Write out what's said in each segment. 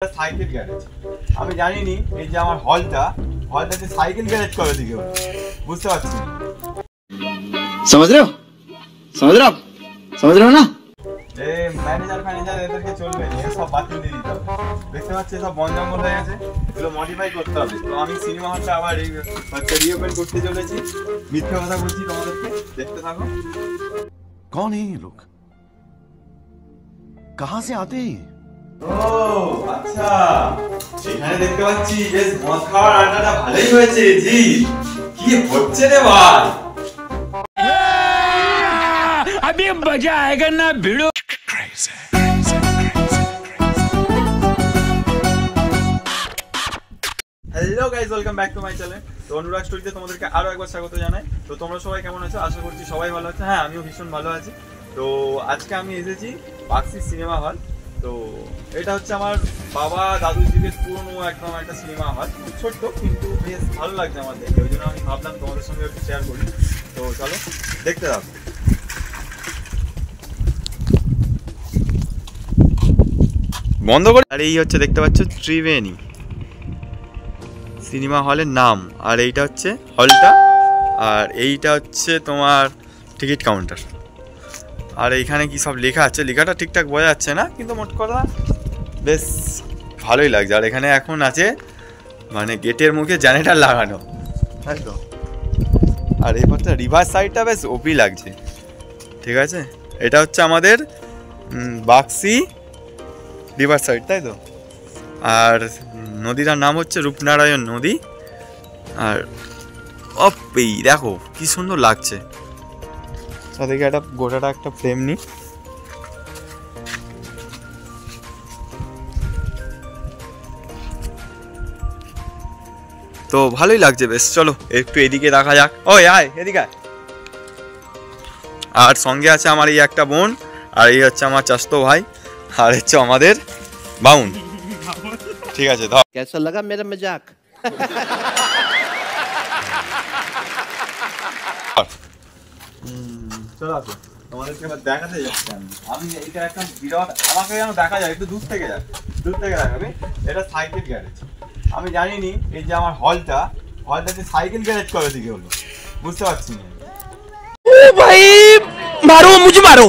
Cycle garage আমি জানি নি এই যে আমার হলটাতে সাইকেল গ্যারেজ করে দিকে বুঝতে পারছি समझ रहे हो समझ रहे हो ना এই ম্যানেজার এদেরকে চলবে না সব বাতিল দিয়ে দিতে হবে দেখতে পাচ্ছি সব বন জঙ্গল হয়ে গেছে এগুলো মডিফাই করতে হবে তো আমি সিনেমা হলটা আবার এই রিওপেন করতে চলেছি মিথ্যে কথা বলছি তোমাদেরকে দেখতে থাকো कौन है ये लोग कहां से आते हैं ও আচ্ছা এখানে দেখতে পাচ্ছি বেশ মদ খাওয়ার আড্ডাটা ভালোই হয়েছে জি কি হচ্ছে রে ভাই अभी मजा आएगा ना भिड़ो hello guys welcome back to my channel তো অনুরাগ স্টোরিতে তোমাদেরকে আরো একবার স্বাগত জানাই তো তোমরা সবাই কেমন আছো আশা করছি সবাই ভালো আছো হ্যাঁ আমিও ভীষণ ভালো আছি তো আজকে আমি এসেছি বাক্সি সিনেমা হল তো এটা হচ্ছে আমার বাবা দাদুর যুগের পুরনো একদম একটা সিনেমা হল ছোট্ট কিন্তু বেশ ভালো লাগছে আমার দেখে ওই জন্য আমি ভাবলাম তোমাদের সঙ্গে একটু শেয়ার করি তো চলো দেখতে থাকো বন্ধ করে আর এই হচ্ছে দেখতে পাচ্ছ ত্রিবেণী সিনেমা হলের নাম আর এইটা হচ্ছে হলটা আর এইটা হচ্ছে তোমার টিকিট কাউন্টার আর এইখানে কি সব লেখা আছে লেখাটা ঠিকঠাক বোঝা যাচ্ছে না কিন্তু মোট কথা বেশ ভালোই লাগছে আর এখানে এখন আছে মানে গেটের মুখে জেনারেটর লাগানো তাই তো আর এবারটা রিভার সাইডটা বেশ ওপি লাগছে ঠিক আছে এটা হচ্ছে আমাদের বাক্সি রিভার সাইড তাই তো আর নদীটার নাম হচ্ছে রূপনারায়ণ নদী আর অপি দেখো কি সুন্দর লাগছে তাদেরকে একটা গোটাটা একটা ফ্রেম নি তো ভালোই লাগছে বেশ চলো একটু এদিকে দেখা যাক ওই আয় এদিকে আর সঙ্গে আছে আমার এই একটা বোন আর এই হচ্ছে আমার চাচতো ভাই আর হচ্ছে আমাদের বাউন ঠিক আছে ধর कैसा लगा मेरा मजाक চলো আসো তোমাদেরকে এবার দেখাতে যাচ্ছি আমি এইটা একটা বিরাট আমাকে যেন দেখা যায় একটু দূর থেকে দেখাবে এটা সাইকেল গ্যারেজ আমি জানি নি এই যে আমার হলটাতে সাইকেল গ্যারেজ করে দিকে হলো বুঝতে পারছি না ओ भाई मारो मुझे मारो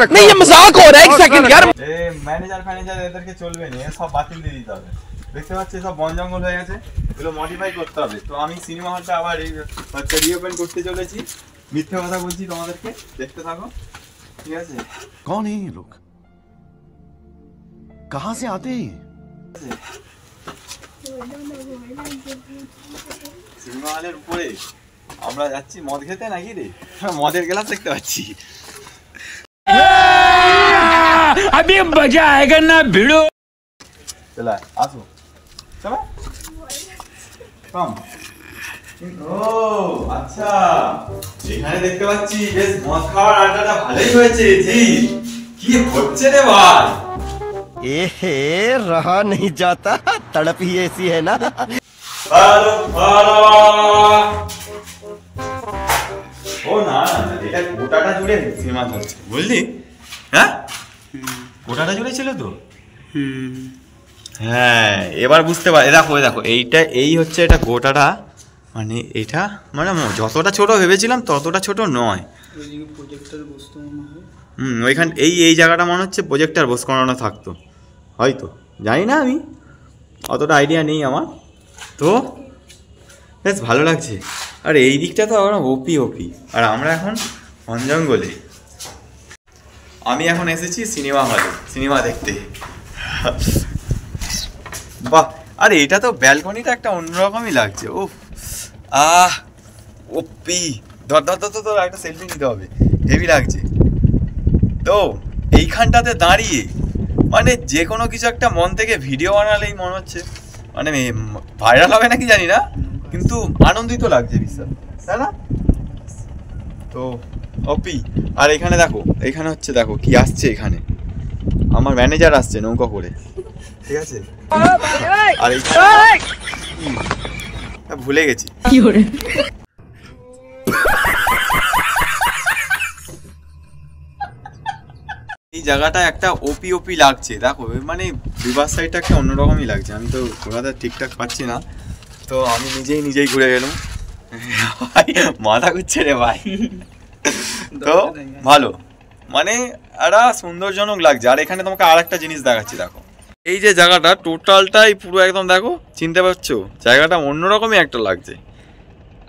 नहीं ये मजाक हो रहा है एक सेकंड यार এই ম্যানেজার এদেরকে চলবে না সব বাতিল দিয়ে দিতে হবে দেখতে পাচ্ছি সব বন জঙ্গল হয়ে গেছে এগুলো মডিফাই করতে হবে তো আমি সিনেমা হলটা আবার এই রিওপেন করতে চলেছি মিথ্যে কথা বলছি তোমাদেরকে দেখতে থাকো ঠিক আছে कौन है ये लोग कहां से आते हैं সিনেমা হলের উপরে আমরা যাচ্ছি মদ খেতে নাকি রে মদের গ্লাস দেখতে পাচ্ছি अभी मजा आएगा ना भिड़ो চলা আসো চলো কম ও আচ্ছা এখানে দেখতে পাচ্ছি বেশ মদ খাওয়ার আড্ডাটা ভালোই হয়েছে জি কি হচ্ছে রে ভাই ए रहा नहीं जाता तड़प ही ऐसी है ना ভালো ও না এটা গোটাটা জুড়ে সিনেমা চলছে বুঝলি হ্যাঁ গোটাটা জুড়ে ছিল তো হ্যাঁ এবার বুঝতে পারি দেখো এইটা এই হচ্ছে এটা গোটাটা মানে এটা মানে যতটা ছোট ভেবেছিলাম ততটা ছোট নয় ওইখান এই জায়গাটা মনে হচ্ছে প্রজেক্টর বস করানো থাকতো হয়তো জানি না আমি অতটা আইডিয়া নেই আমার তো বেশ ভালো লাগছে আর এই দিকটা তো আমরা ওপি আর আমরা এখন বন জঙ্গলে আমি এখন এসেছি সিনেমা হলে সিনেমা দেখতে বাহ আর এটা তো ব্যালকনিটা একটা অন্যরকমই লাগছে ও ওপি ধর একটা সেলফি নিতে হবে হেভি লাগছে তো এইখানটাতে দাঁড়িয়ে মানে যে কোনো কিছু একটা মন থেকে ভিডিও বানালেই মনে হচ্ছে মানে ভাইরাল হবে নাকি জানি না কিন্তু আনন্দিত লাগছে বিশ্বাস তাই না তো অপি আর এখানে এখানে হচ্ছে দেখো কি আসছে এখানে আমার ম্যানেজার আসছে নৌকা করে ঠিক আছে আর ভুলে গেছি এই জায়গাটা একটা ওপি ওপি লাগছে, দেখো মানে রিভার সাইডটা একটা অন্যরকমই লাগছে। আমি তো ঘোরাতে ঠিকঠাক পাচ্ছি না, তো আমি নিজেই ঘুরে গেলাম। ভাই মাথা ঘুরছে রে ভাই। তো ভালো, মানে একটা সুন্দরজনক লাগছে। আর এখানে তোমাকে আর একটা জিনিস দেখাচ্ছি, দেখো এই যে জায়গাটা টোটালটাই পুরো একদম দেখো, চিনতে পারছো জায়গাটা অন্যরকমই একটা লাগছে।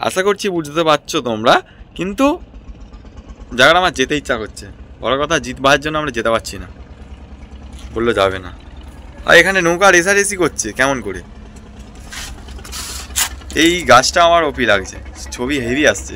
আশা করছি বুঝতে পারছো তোমরা, কিন্তু জায়গাটা আমার যেতে ইচ্ছা করছে। বড় কথা জিতবার জন্য আমরা যেতে পারছি না, বললে যাবে না। আর এখানে নৌকা রেসারেসি করছে কেমন করে। এই গাছটা আমার ওপি লাগছে, ছবি হেভি আসছে।